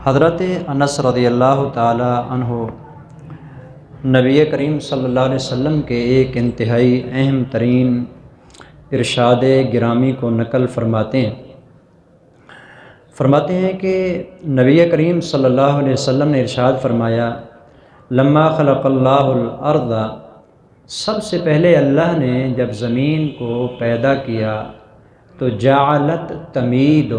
حضرت انس رضی اللہ تعالی عنہ نبی کریم صلی اللہ علیہ وسلم کے ایک انتہائی اہم ترین ارشاد گرامی کو نقل فرماتے ہیں کہ نبی کریم صلی اللہ علیہ وسلم نے ارشاد فرمایا، لما خلق اللہ الارض، سب سے پہلے اللہ نے جب زمین کو پیدا کیا تو جعلت تمید،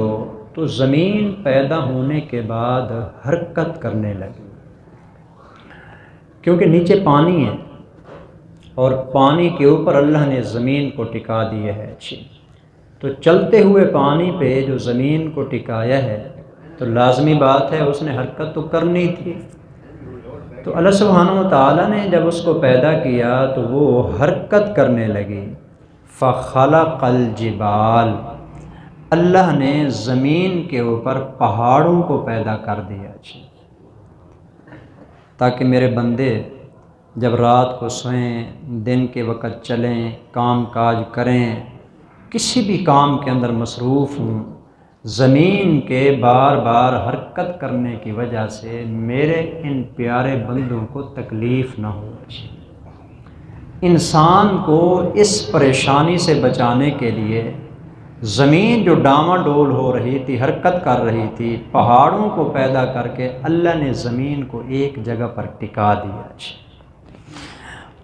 تو زمین پیدا ہونے کے بعد حرکت کرنے لگی، کیونکہ نیچے پانی ہے اور پانی کے اوپر اللہ نے زمین کو ٹکا دیا ہے تو چلتے ہوئے پانی پہ جو زمین کو ٹکایا ہے تو لازمی بات ہے اس نے حرکت تو کرنی تھی۔ تو اللہ سبحانہ و تعالیٰ نے جب اس کو پیدا کیا تو وہ حرکت کرنے لگی، فخلق الجبال، اللہ نے زمین کے اوپر پہاڑوں کو پیدا کر دیا تاکہ میرے بندے جب رات کو سوئیں، دن کے وقت چلیں، کام کاج کریں، کسی بھی کام کے اندر مصروف ہوں، زمین کے بار بار حرکت کرنے کی وجہ سے میرے ان پیارے بندوں کو تکلیف نہ ہو۔ انسان کو اس پریشانی سے بچانے کے لیے زمین جو ڈاما ڈول ہو رہی تھی، حرکت کر رہی تھی، پہاڑوں کو پیدا کر کے اللہ نے زمین کو ایک جگہ پر ٹکا دیا۔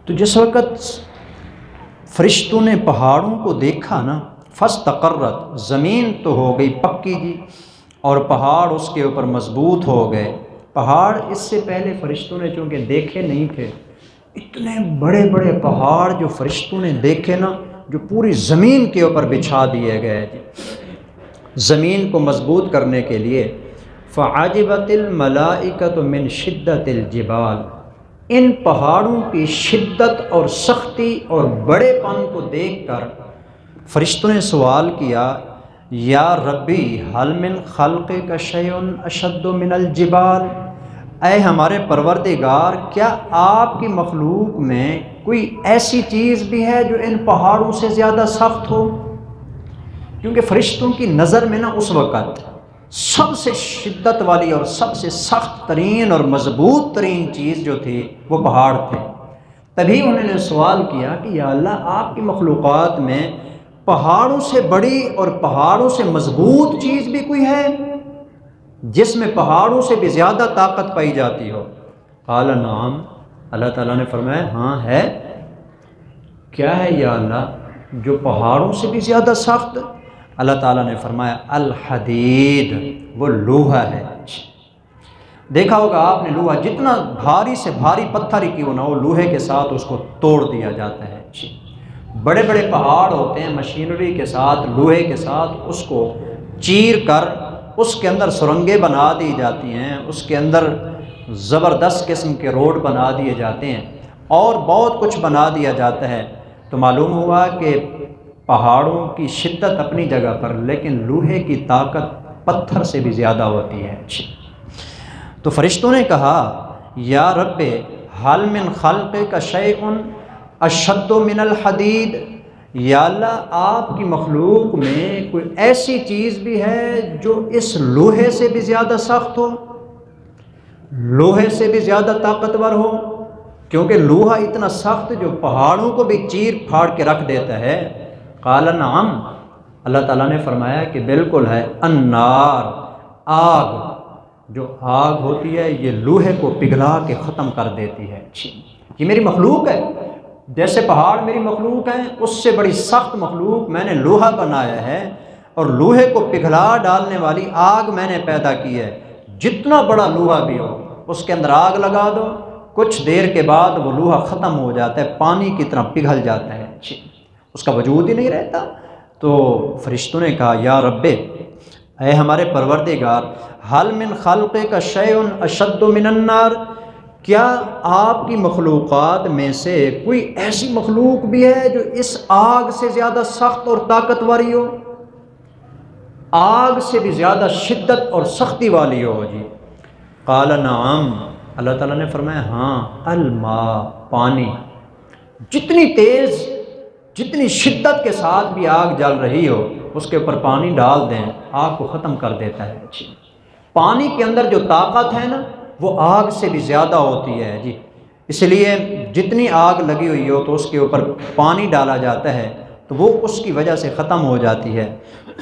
تو جس وقت فرشتوں نے پہاڑوں کو دیکھا نا، فاستقرت، زمین تو ہو گئی پکی جی، اور پہاڑ اس کے اوپر مضبوط ہو گئے۔ پہاڑ اس سے پہلے فرشتوں نے چونکہ دیکھے نہیں تھے، اتنے بڑے بڑے پہاڑ جو فرشتوں نے دیکھے نا، جو پوری زمین کے اوپر بچھا دیے گئے تھے زمین کو مضبوط کرنے کے لیے۔ فعجبت الملائکۃ من شدت الجبال، ان پہاڑوں کی شدت اور سختی اور بڑے پن کو دیکھ کر فرشتوں نے سوال کیا، یا ربی حل من خلقک شیء اشد من الجبال، اے ہمارے پروردگار، کیا آپ کی مخلوق میں کوئی ایسی چیز بھی ہے جو ان پہاڑوں سے زیادہ سخت ہو؟ کیونکہ فرشتوں کی نظر میں نا اس وقت سب سے شدت والی اور سب سے سخت ترین اور مضبوط ترین چیز جو تھی وہ پہاڑ تھے۔ تبھی انہوں نے سوال کیا کہ یا اللہ، آپ کی مخلوقات میں پہاڑوں سے بڑی اور پہاڑوں سے مضبوط چیز بھی کوئی ہے جس میں پہاڑوں سے بھی زیادہ طاقت پائی جاتی ہو؟ قال نعم، اللہ تعالیٰ نے فرمایا ہاں ہے۔ کیا ہے یا اللہ جو پہاڑوں سے بھی زیادہ سخت؟ اللہ تعالیٰ نے فرمایا الحدید، وہ لوہا ہے۔ دیکھا ہوگا آپ نے لوہا، جتنا بھاری سے بھاری پتھر ہی کیوں نہ ہو، لوہے کے ساتھ اس کو توڑ دیا جاتا ہے۔ بڑے بڑے پہاڑ ہوتے ہیں، مشینری کے ساتھ، لوہے کے ساتھ اس کو چیر کر اس کے اندر سرنگیں بنا دی جاتی ہیں، اس کے اندر زبردست قسم کے روڈ بنا دیے جاتے ہیں اور بہت کچھ بنا دیا جاتا ہے۔ تو معلوم ہوا کہ پہاڑوں کی شدت اپنی جگہ پر، لیکن لوہے کی طاقت پتھر سے بھی زیادہ ہوتی ہے۔ تو فرشتوں نے کہا، یا رب حل من خلقک شیء اشد من الحدید، یا اللہ، آپ کی مخلوق میں کوئی ایسی چیز بھی ہے جو اس لوہے سے بھی زیادہ سخت ہو، لوہے سے بھی زیادہ طاقتور ہو؟ کیونکہ لوہا اتنا سخت جو پہاڑوں کو بھی چیر پھاڑ کے رکھ دیتا ہے۔ قال نعم، اللہ تعالیٰ نے فرمایا کہ بالکل ہے، النار، آگ، جو آگ ہوتی ہے یہ لوہے کو پگھلا کے ختم کر دیتی ہے۔ یہ میری مخلوق ہے، جیسے پہاڑ میری مخلوق ہے، اس سے بڑی سخت مخلوق میں نے لوہا بنایا ہے، اور لوہے کو پگھلا ڈالنے والی آگ میں نے پیدا کی ہے۔ جتنا بڑا لوہا بھی ہو اس کے اندر آگ لگا دو، کچھ دیر کے بعد وہ لوہا ختم ہو جاتا ہے، پانی کی طرح پگھل جاتا ہے، اس کا وجود ہی نہیں رہتا۔ تو فرشتوں نے کہا، یا رب، اے ہمارے پروردگار، حل من خلقک شیء اشد من النار، کیا آپ کی مخلوقات میں سے کوئی ایسی مخلوق بھی ہے جو اس آگ سے زیادہ سخت اور طاقتوری ہو، آگ سے بھی زیادہ شدت اور سختی والی ہو؟ جی قال نعم، اللہ تعالیٰ نے فرمایا ہاں، الماء، پانی، جتنی تیز، جتنی شدت کے ساتھ بھی آگ جل رہی ہو اس کے اوپر پانی ڈال دیں، آگ کو ختم کر دیتا ہے۔ پانی کے اندر جو طاقت ہے نا وہ آگ سے بھی زیادہ ہوتی ہے جی، اس لیے جتنی آگ لگی ہوئی ہو تو اس کے اوپر پانی ڈالا جاتا ہے تو وہ اس کی وجہ سے ختم ہو جاتی ہے۔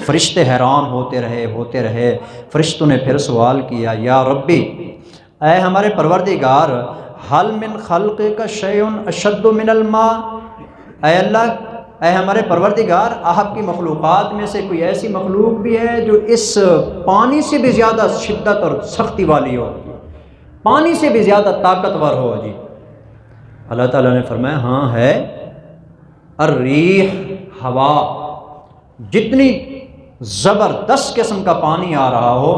فرشتے حیران ہوتے رہے، فرشتوں نے پھر سوال کیا، یا ربی، اے ہمارے پروردگار، حل من خلقک شیء اشد من الماء، اے اللہ، اے ہمارے پروردگار، آپ کی مخلوقات میں سے کوئی ایسی مخلوق بھی ہے جو اس پانی سے بھی زیادہ شدت اور سختی والی ہو، پانی سے بھی زیادہ طاقتور ہو جی؟ اللہ تعالیٰ نے فرمایا ہاں ہے، الریح، ہوا، جتنی زبردست قسم کا پانی آ رہا ہو،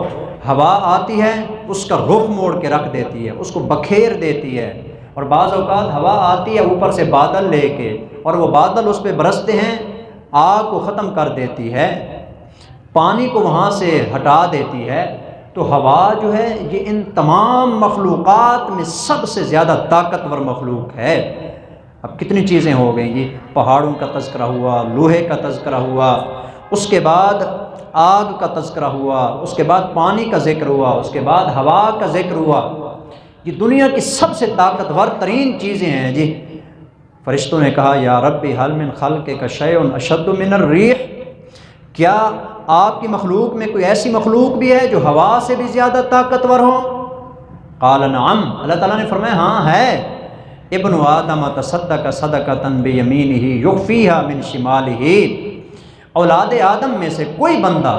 ہوا آتی ہے اس کا رخ موڑ کے رکھ دیتی ہے، اس کو بکھیر دیتی ہے، اور بعض اوقات ہوا آتی ہے اوپر سے بادل لے کے اور وہ بادل اس پہ برستے ہیں، آگ کو ختم کر دیتی ہے، پانی کو وہاں سے ہٹا دیتی ہے۔ تو ہوا جو ہے یہ ان تمام مخلوقات میں سب سے زیادہ طاقتور مخلوق ہے۔ اب کتنی چیزیں ہو گئیں جی، پہاڑوں کا تذکرہ ہوا، لوہے کا تذکرہ ہوا، اس کے بعد آگ کا تذکرہ ہوا، اس کے بعد پانی کا ذکر ہوا، اس کے بعد ہوا کا ذکر ہوا۔ یہ دنیا کی سب سے طاقتور ترین چیزیں ہیں جی۔ فرشتوں نے کہا یا ربی حل من خلقک شیء اشد من الریح، کیا آپ کی مخلوق میں کوئی ایسی مخلوق بھی ہے جو ہوا سے بھی زیادہ طاقتور ہو؟ قال نعم، اللہ تعالیٰ نے فرمایا ہاں ہے، ابن آدم تصدق صدقۃ بیمینہ یخفیہا من شمالہ، اولاد آدم میں سے کوئی بندہ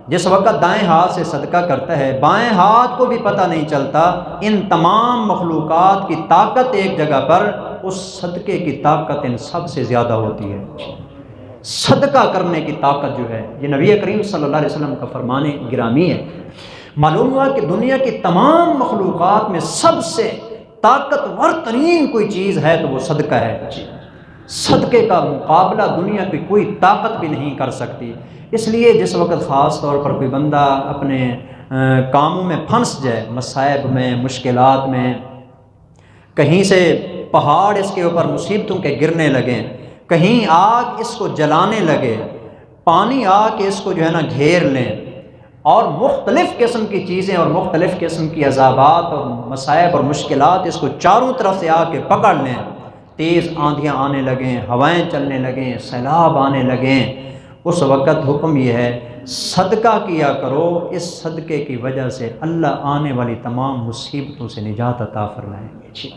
جس وقت دائیں ہاتھ سے صدقہ کرتا ہے بائیں ہاتھ کو بھی پتہ نہیں چلتا، ان تمام مخلوقات کی طاقت ایک جگہ پر، اس صدقے کی طاقت ان سب سے زیادہ ہوتی ہے۔ صدقہ کرنے کی طاقت جو ہے یہ نبی کریم صلی اللہ علیہ وسلم کا فرمان گرامی ہے۔ معلوم ہوا کہ دنیا کی تمام مخلوقات میں سب سے طاقتور ترین کوئی چیز ہے تو وہ صدقہ ہے۔ صدقے کا مقابلہ دنیا کی کوئی طاقت بھی نہیں کر سکتی۔ اس لیے جس وقت خاص طور پر کوئی بندہ اپنے کاموں میں پھنس جائے، مصائب میں، مشکلات میں، کہیں سے پہاڑ اس کے اوپر مصیبتوں کے گرنے لگیں، کہیں آگ اس کو جلانے لگے، پانی آ کے اس کو جو ہے نا گھیر لیں، اور مختلف قسم کی چیزیں اور مختلف قسم کی عذابات اور مصائب اور مشکلات اس کو چاروں طرف سے آ کے پکڑ لیں، تیز آندھیاں آنے لگیں، ہوائیں چلنے لگیں، سیلاب آنے لگیں، اس وقت حکم یہ ہے صدقہ کیا کرو، اس صدقے کی وجہ سے اللہ آنے والی تمام مصیبتوں سے نجات عطا فرمائیں گے۔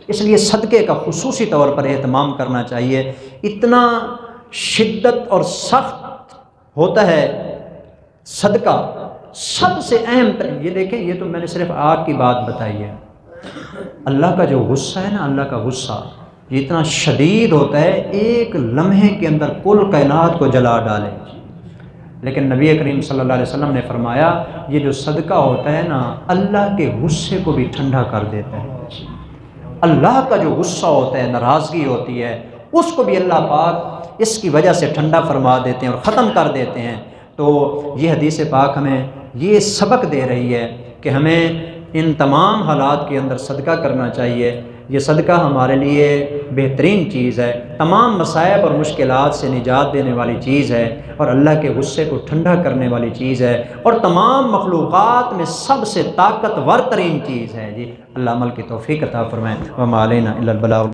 اس لیے صدقے کا خصوصی طور پر اہتمام کرنا چاہیے۔ اتنا شدت اور سخت ہوتا ہے صدقہ، سب سے اہم یہ دیکھیں، یہ تو میں نے صرف آگ کی بات بتائی ہے، اللہ کا جو غصہ ہے نا، اللہ کا غصہ یہ اتنا شدید ہوتا ہے، ایک لمحے کے اندر کل کائنات کو جلا ڈالے۔ لیکن نبی کریم صلی اللہ علیہ وسلم نے فرمایا یہ جو صدقہ ہوتا ہے نا، اللہ کے غصے کو بھی ٹھنڈا کر دیتا ہے۔ اللہ کا جو غصہ ہوتا ہے، ناراضگی ہوتی ہے، اس کو بھی اللہ پاک اس کی وجہ سے ٹھنڈا فرما دیتے ہیں اور ختم کر دیتے ہیں۔ تو یہ حدیث پاک ہمیں یہ سبق دے رہی ہے کہ ہمیں ان تمام حالات کے اندر صدقہ کرنا چاہیے۔ یہ صدقہ ہمارے لیے بہترین چیز ہے، تمام مصائب اور مشکلات سے نجات دینے والی چیز ہے، اور اللہ کے غصے کو ٹھنڈا کرنے والی چیز ہے، اور تمام مخلوقات میں سب سے طاقتور ترین چیز ہے جی۔ اللہ عمل کی توفیق عطا فرمائے۔ وما علینا الا البلاغ۔